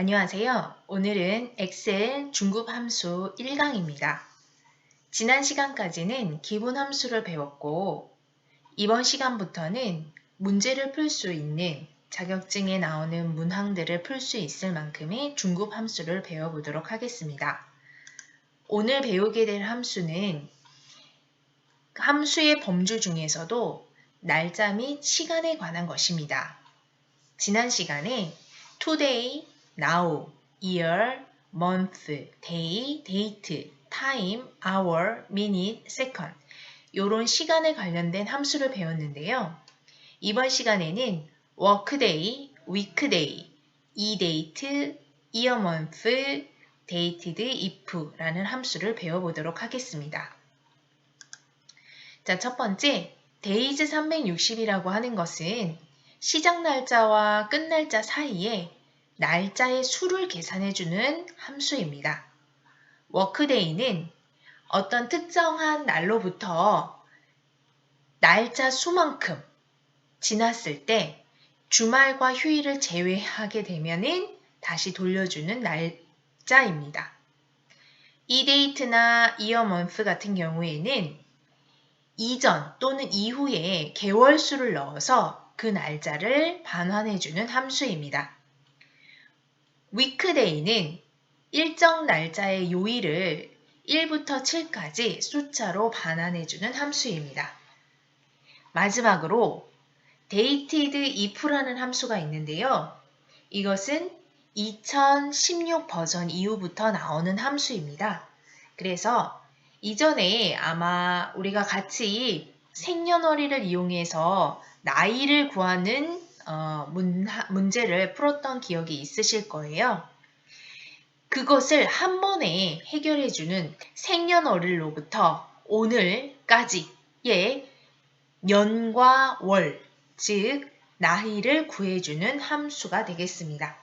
안녕하세요. 오늘은 엑셀 중급 함수 1강입니다. 지난 시간까지는 기본 함수를 배웠고 이번 시간부터는 문제를 풀 수 있는 자격증에 나오는 문항들을 풀 수 있을 만큼의 중급 함수를 배워보도록 하겠습니다. 오늘 배우게 될 함수는 함수의 범주 중에서도 날짜 및 시간에 관한 것입니다. 지난 시간에 today, now, year, month, day, date, time, hour, minute, second 이런 시간에 관련된 함수를 배웠는데요. 이번 시간에는 workday, weekday, e-date, year, month, dated, if라는 함수를 배워보도록 하겠습니다. 자, 첫 번째, days 360이라고 하는 것은 시작 날짜와 끝 날짜 사이에 날짜의 수를 계산해주는 함수입니다. 워크데이는 어떤 특정한 날로부터 날짜 수만큼 지났을 때 주말과 휴일을 제외하게 되면은 다시 돌려주는 날짜입니다. 이데이트나 이어먼스 같은 경우에는 이전 또는 이후에 개월수를 넣어서 그 날짜를 반환해주는 함수입니다. 위크데이는 일정 날짜의 요일을 1부터 7까지 숫자로 반환해주는 함수입니다. 마지막으로 dated if라는 함수가 있는데요. 이것은 2016 버전 이후부터 나오는 함수입니다. 그래서 이전에 아마 우리가 같이 생년월일을 이용해서 나이를 구하는 문제를 풀었던 기억이 있으실 거예요. 그것을 한 번에 해결해주는 생년월일로부터 오늘까지의 년과 월, 즉 나이를 구해주는 함수가 되겠습니다.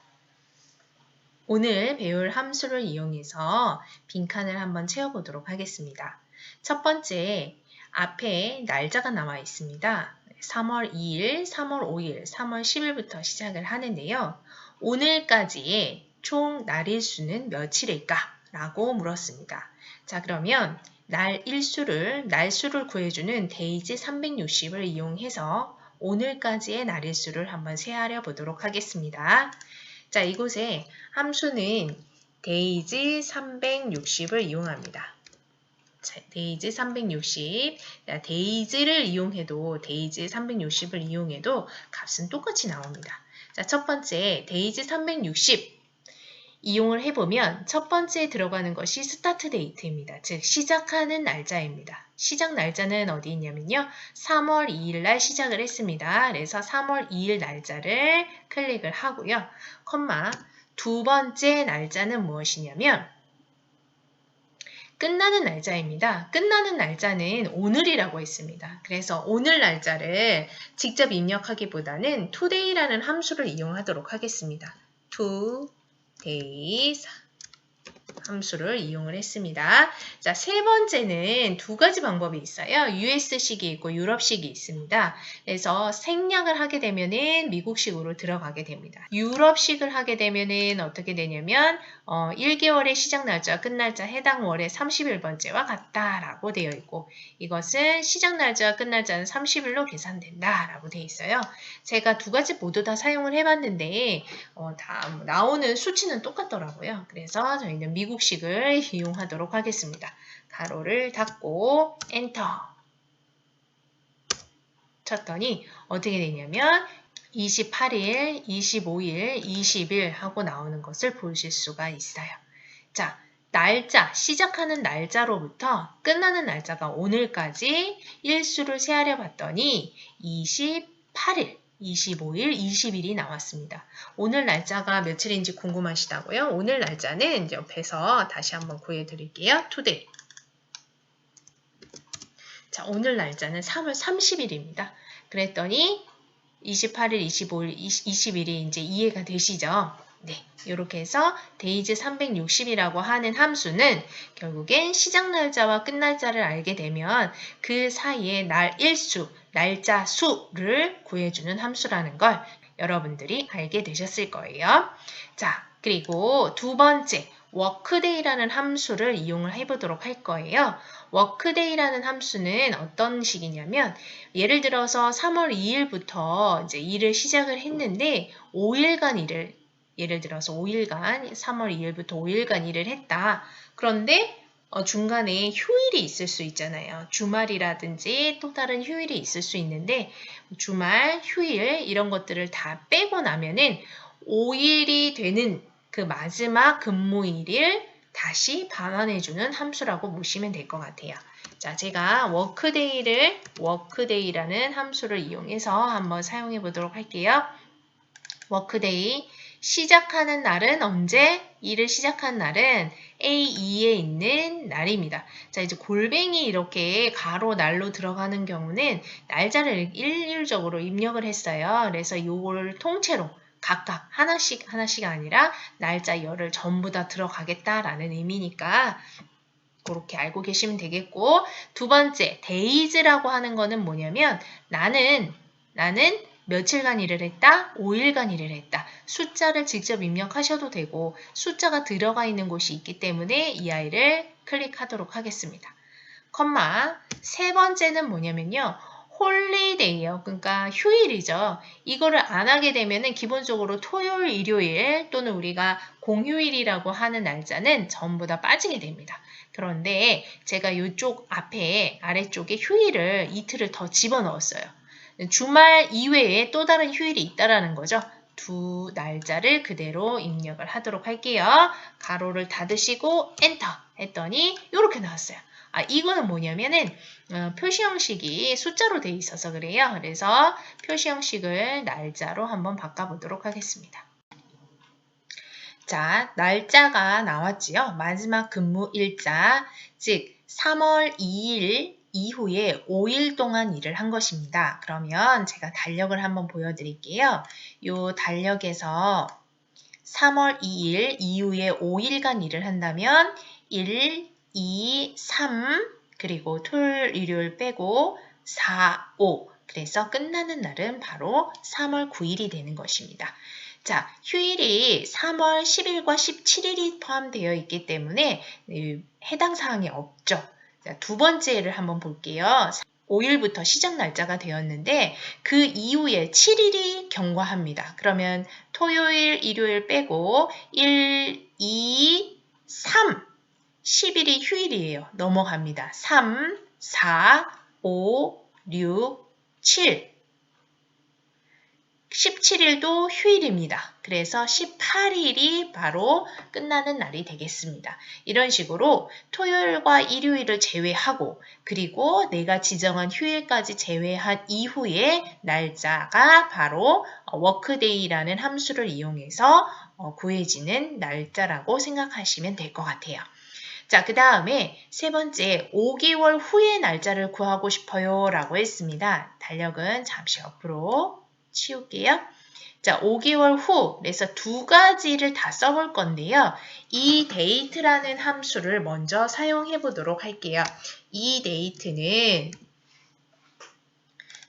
오늘 배울 함수를 이용해서 빈칸을 한번 채워보도록 하겠습니다. 첫 번째, 앞에 날짜가 나와 있습니다. 3월 2일, 3월 5일, 3월 10일부터 시작을 하는데요. 오늘까지의 총 날일수는 며칠일까? 라고 물었습니다. 자, 그러면 날수를 구해주는 데이지 360을 이용해서 오늘까지의 날일수를 한번 세하려 보도록 하겠습니다. 자, 이곳에 함수는 days 360을 이용합니다. 자, days 360, days를 이용해도 days 360을 이용해도 값은 똑같이 나옵니다. 자, 첫 번째 days 360 이용을 해보면 첫 번째에 들어가는 것이 스타트 데이트입니다. 즉 시작하는 날짜입니다. 시작 날짜는 어디 있냐면요. 3월 2일 날 시작을 했습니다. 그래서 3월 2일 날짜를 클릭을 하고요. 콤마 두 번째 날짜는 무엇이냐면 끝나는 날짜입니다. 끝나는 날짜는 오늘이라고 했습니다. 그래서 오늘 날짜를 직접 입력하기보다는 today라는 함수를 이용하도록 하겠습니다. days 함수를 이용을 했습니다. 자, 세 번째는 두 가지 방법이 있어요. US식이 있고 유럽식이 있습니다. 그래서 생략을 하게 되면은 미국식으로 들어가게 됩니다. 유럽식을 하게 되면은 어떻게 되냐면 1개월의 시작 날짜와 끝 날짜 해당 월의 30일번째와 같다라고 되어 있고 이것은 시작 날짜와 끝 날짜는 30일로 계산된다라고 되어 있어요. 제가 두 가지 모두 다 사용을 해봤는데 다 나오는 수치는 똑같더라고요. 그래서 저희는 미국식을 이용하도록 하겠습니다. 가로를 닫고 엔터 쳤더니 어떻게 되냐면 28일, 25일, 20일 하고 나오는 것을 보실 수가 있어요. 자, 날짜, 시작하는 날짜로부터 끝나는 날짜가 오늘까지 일수를 세하려 봤더니 28일, 25일, 20일이 나왔습니다. 오늘 날짜가 며칠인지 궁금하시다고요? 오늘 날짜는 이제 옆에서 다시 한번 구해드릴게요. today. 자, 오늘 날짜는 3월 30일입니다. 그랬더니 28일, 25일, 20일이 이제 이해가 되시죠? 네, 이렇게 해서 days 360이라고 하는 함수는 결국엔 시작 날짜와 끝 날짜를 알게 되면 그 사이에 날일수, 날짜 수를 구해주는 함수라는 걸 여러분들이 알게 되셨을 거예요. 자, 그리고 두 번째, workday라는 함수를 이용을 해보도록 할 거예요. workday라는 함수는 어떤 식이냐면 예를 들어서 3월 2일부터 이제 일을 시작을 했는데 5일간 일을 예를 들어서 5일간 3월 2일부터 5일간 일을 했다. 그런데 중간에 휴일이 있을 수 있잖아요. 주말이라든지 또 다른 휴일이 있을 수 있는데 주말, 휴일 이런 것들을 다 빼고 나면은 5일이 되는 그 마지막 근무일을 다시 반환해주는 함수라고 보시면 될 것 같아요. 자, 제가 workday라는 함수를 이용해서 한번 사용해 보도록 할게요. workday 시작하는 날은 언제? 일을 시작한 날은 A2에 있는 날입니다. 자, 이제 골뱅이 이렇게 가로 날로 들어가는 경우는 날짜를 일률적으로 입력을 했어요. 그래서 이걸 통째로 각각 하나씩 아니라 날짜 열을 전부 다 들어가겠다라는 의미니까 그렇게 알고 계시면 되겠고, 두 번째, days라고 하는 거는 뭐냐면 나는 며칠간 일을 했다, 5일간 일을 했다. 숫자를 직접 입력하셔도 되고 숫자가 들어가 있는 곳이 있기 때문에 이 아이를 클릭하도록 하겠습니다. 컴마, 세 번째는 뭐냐면요. 홀리데이요. 그러니까 휴일이죠. 이거를 안 하게 되면은 기본적으로 토요일, 일요일 또는 우리가 공휴일이라고 하는 날짜는 전부 다 빠지게 됩니다. 그런데 제가 이쪽 앞에 아래쪽에 휴일을 이틀을 더 집어넣었어요. 주말 이외에 또 다른 휴일이 있다라는 거죠. 두 날짜를 그대로 입력을 하도록 할게요. 가로를 닫으시고 엔터 했더니 이렇게 나왔어요. 이거는 뭐냐면은 표시 형식이 숫자로 되어 있어서 그래요. 그래서 표시 형식을 날짜로 한번 바꿔보도록 하겠습니다. 자, 날짜가 나왔지요. 마지막 근무 일자, 즉 3월 2일 이후에 5일 동안 일을 한 것입니다. 그러면 제가 달력을 한번 보여드릴게요. 이 달력에서 3월 2일 이후에 5일간 일을 한다면 1, 2, 3 그리고 토요일, 일요일 빼고 4, 5 그래서 끝나는 날은 바로 3월 9일이 되는 것입니다. 자, 휴일이 3월 10일과 17일이 포함되어 있기 때문에 해당 사항이 없죠. 자, 두 번째를 한번 볼게요. 5일부터 시작 날짜가 되었는데 그 이후에 7일이 경과합니다. 그러면 토요일, 일요일 빼고 1, 2, 3, 10일이 휴일이에요. 넘어갑니다. 3, 4, 5, 6, 7 17일도 휴일입니다. 그래서 18일이 바로 끝나는 날이 되겠습니다. 이런 식으로 토요일과 일요일을 제외하고 그리고 내가 지정한 휴일까지 제외한 이후의 날짜가 바로 workday라는 함수를 이용해서 구해지는 날짜라고 생각하시면 될 것 같아요. 자, 그 다음에 세 번째 5개월 후의 날짜를 구하고 싶어요 라고 했습니다. 달력은 잠시 옆으로 치울게요. 자, 5개월 후, 그래서 두 가지를 다 써볼 건데요. 이 date라는 함수를 먼저 사용해 보도록 할게요. 이 date는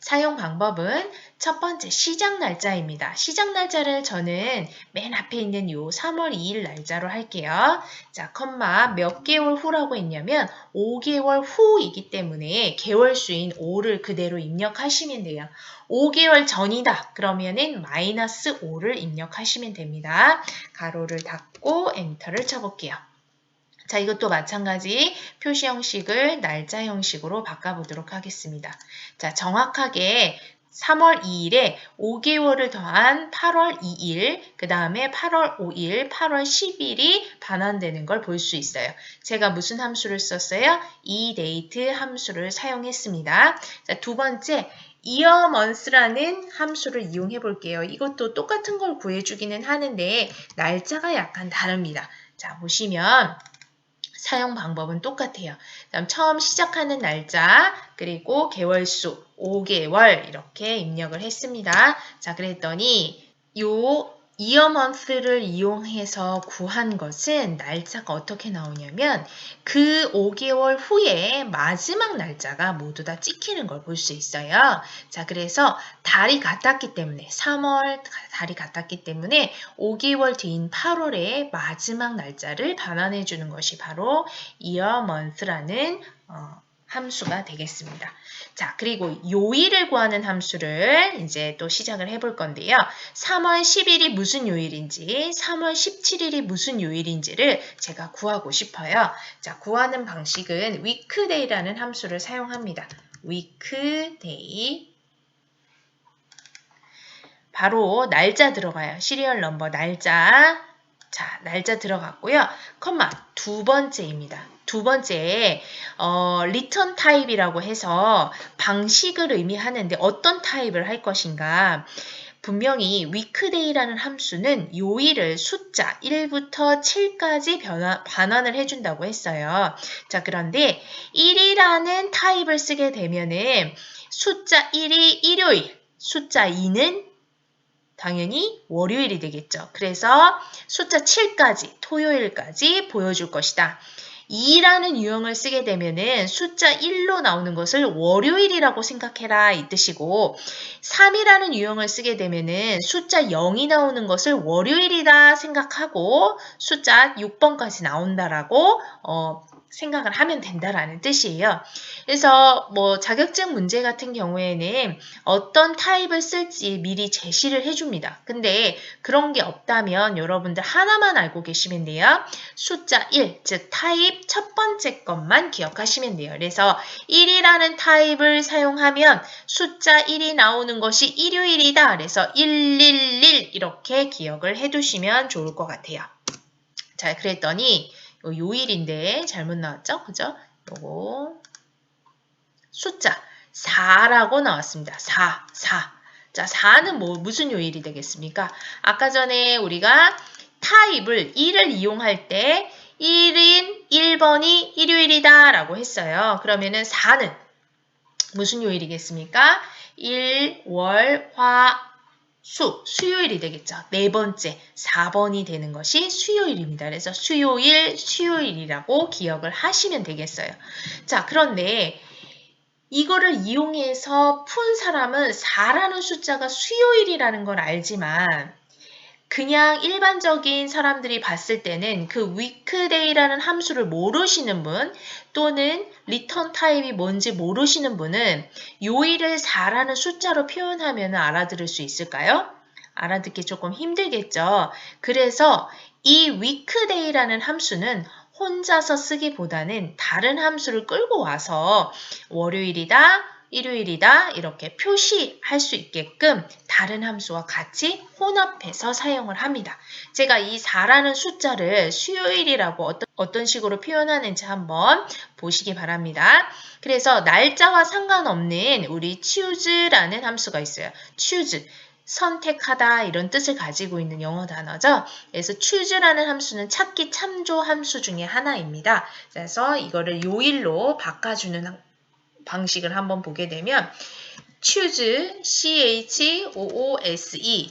사용 방법은 첫 번째 시작 날짜입니다. 시작 날짜를 저는 맨 앞에 있는 요 3월 2일 날짜로 할게요. 자, 컴마 몇 개월 후라고 했냐면 5개월 후이기 때문에 개월수인 5를 그대로 입력하시면 돼요. 5개월 전이다. 그러면은 마이너스 5를 입력하시면 됩니다. 가로를 닫고 엔터를 쳐볼게요. 자, 이것도 마찬가지 표시 형식을 날짜 형식으로 바꿔보도록 하겠습니다. 자, 정확하게 3월 2일에 5개월을 더한 8월 2일, 그 다음에 8월 5일, 8월 10일이 반환되는 걸 볼 수 있어요. 제가 무슨 함수를 썼어요? eDate 함수를 사용했습니다. 자, 두 번째, year months라는 함수를 이용해 볼게요. 이것도 똑같은 걸 구해주기는 하는데 날짜가 약간 다릅니다. 자, 보시면 사용 방법은 똑같아요. 그다음 처음 시작하는 날짜, 그리고 개월수 5개월 이렇게 입력을 했습니다. 자, 그랬더니 요 year month를 이용해서 구한 것은 날짜가 어떻게 나오냐면 그 5개월 후에 마지막 날짜가 모두 다 찍히는 걸 볼 수 있어요. 자, 그래서 달이 같았기 때문에 3월 달이 같았기 때문에 5개월 뒤인 8월의 마지막 날짜를 반환해 주는 것이 바로 year month라는 함수가 되겠습니다. 자, 그리고 요일을 구하는 함수를 이제 또 시작을 해볼 건데요. 3월 10일이 무슨 요일인지, 3월 17일이 무슨 요일인지를 제가 구하고 싶어요. 자, 구하는 방식은 weekday라는 함수를 사용합니다. weekday. 바로 날짜 들어가요. 시리얼 넘버 날짜. 자, 날짜 들어갔고요. 컴마 두 번째입니다. 두 번째, return 타입이라고 해서 방식을 의미하는데 어떤 타입을 할 것인가. 분명히 weekday라는 함수는 요일을 숫자 1부터 7까지 반환을 해준다고 했어요. 자, 그런데 1이라는 타입을 쓰게 되면은 숫자 1이 일요일, 숫자 2는 당연히 월요일이 되겠죠. 그래서 숫자 7까지, 토요일까지 보여줄 것이다. 2라는 유형을 쓰게 되면은 숫자 1로 나오는 것을 월요일이라고 생각해라 이 뜻이고 3이라는 유형을 쓰게 되면은 숫자 0이 나오는 것을 월요일이다 생각하고 숫자 6번까지 나온다라고 생각을 하면 된다라는 뜻이에요. 그래서 뭐 자격증 문제 같은 경우에는 어떤 타입을 쓸지 미리 제시를 해줍니다. 근데 그런 게 없다면 여러분들 하나만 알고 계시면 돼요. 숫자 1, 즉 타입 첫 번째 것만 기억하시면 돼요. 그래서 1이라는 타입을 사용하면 숫자 1이 나오는 것이 일요일이다. 그래서 111 이렇게 기억을 해두시면 좋을 것 같아요. 자, 그랬더니 요일인데 잘못 나왔죠? 그죠? 요거 숫자 4라고 나왔습니다. 4. 자, 4는 무슨 요일이 되겠습니까? 아까 전에 우리가 타입을 1을 이용할 때 1인 1번이 일요일이다 라고 했어요. 그러면은 4는 무슨 요일이겠습니까? 1, 월, 화, 수요일이 되겠죠. 네 번째, 4번이 되는 것이 수요일입니다. 그래서 수요일이라고 기억을 하시면 되겠어요. 자, 그런데 이거를 이용해서 푼 사람은 4라는 숫자가 수요일이라는 걸 알지만 그냥 일반적인 사람들이 봤을 때는 그 weekday라는 함수를 모르시는 분 또는 return 타입이 뭔지 모르시는 분은 요일을 4라는 숫자로 표현하면 알아들을 수 있을까요? 알아듣기 조금 힘들겠죠. 그래서 이 weekday라는 함수는 혼자서 쓰기보다는 다른 함수를 끌고 와서 월요일이다, 일요일이다 이렇게 표시할 수 있게끔 다른 함수와 같이 혼합해서 사용을 합니다. 제가 이 4라는 숫자를 수요일이라고 어떤 식으로 표현하는지 한번 보시기 바랍니다. 그래서 날짜와 상관없는 우리 choose라는 함수가 있어요. choose. 선택하다 이런 뜻을 가지고 있는 영어 단어죠. 그래서 choose라는 함수는 찾기 참조 함수 중에 하나입니다. 그래서 이거를 요일로 바꿔주는 방식을 한번 보게 되면 choose, choose.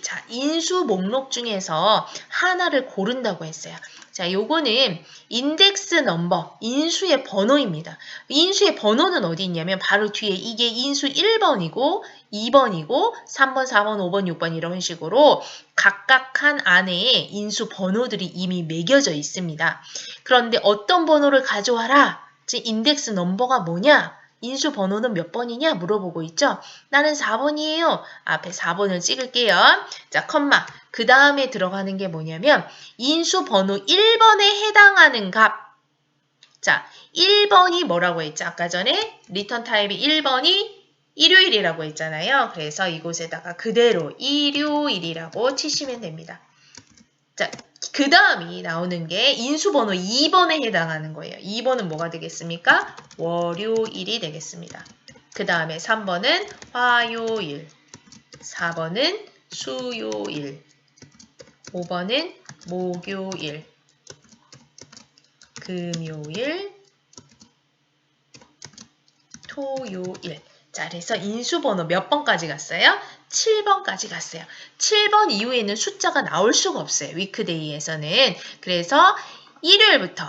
자, 인수 목록 중에서 하나를 고른다고 했어요. 자, 요거는 인덱스 넘버, 인수의 번호입니다. 인수의 번호는 어디 있냐면 바로 뒤에 이게 인수 1번이고 2번이고 3번, 4번, 5번, 6번 이런 식으로 각각 한 안에 인수 번호들이 이미 매겨져 있습니다. 그런데 어떤 번호를 가져와라? 즉 인덱스 넘버가 뭐냐? 인수 번호는 몇 번이냐 물어보고 있죠. 나는 4번이에요. 앞에 4번을 찍을게요. 자, 컴마. 그 다음에 들어가는 게 뭐냐면 인수 번호 1번에 해당하는 값. 자, 1번이 뭐라고 했죠? 아까 전에 리턴 타입이 1번이 일요일이라고 했잖아요. 그래서 이곳에다가 그대로 일요일이라고 치시면 됩니다. 자, 그 다음이 나오는 게 인수번호 2번에 해당하는 거예요. 2번은 뭐가 되겠습니까? 월요일이 되겠습니다. 그 다음에 3번은 화요일, 4번은 수요일, 5번은 목요일, 금요일, 토요일. 자, 그래서 인수번호 몇 번까지 갔어요? 7번까지 갔어요. 7번 이후에는 숫자가 나올 수가 없어요. 위크데이에서는. 그래서 일요일부터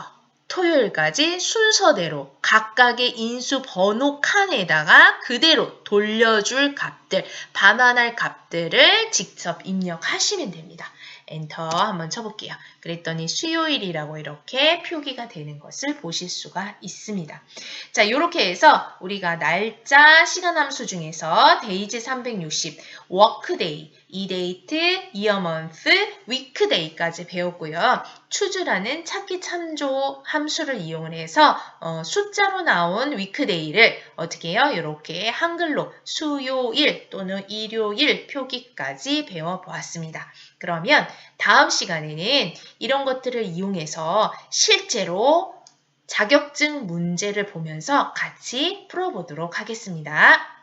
토요일까지 순서대로 각각의 인수 번호 칸에다가 그대로 돌려줄 값들, 반환할 값들을 직접 입력하시면 됩니다. 엔터 한번 쳐볼게요. 그랬더니 수요일이라고 이렇게 표기가 되는 것을 보실 수가 있습니다. 자, 이렇게 해서 우리가 날짜 시간 함수 중에서 데이지 360, 워크데이, 이데이트, 이어먼스, 위크데이까지 배웠고요. 추주라는 찾기 참조 함수를 이용을 해서 숫자로 나온 위크데이를 어떻게 해요? 이렇게 한글로 수요일 또는 일요일 표기까지 배워보았습니다. 그러면 다음 시간에는 이런 것들을 이용해서 실제로 자격증 문제를 보면서 같이 풀어보도록 하겠습니다.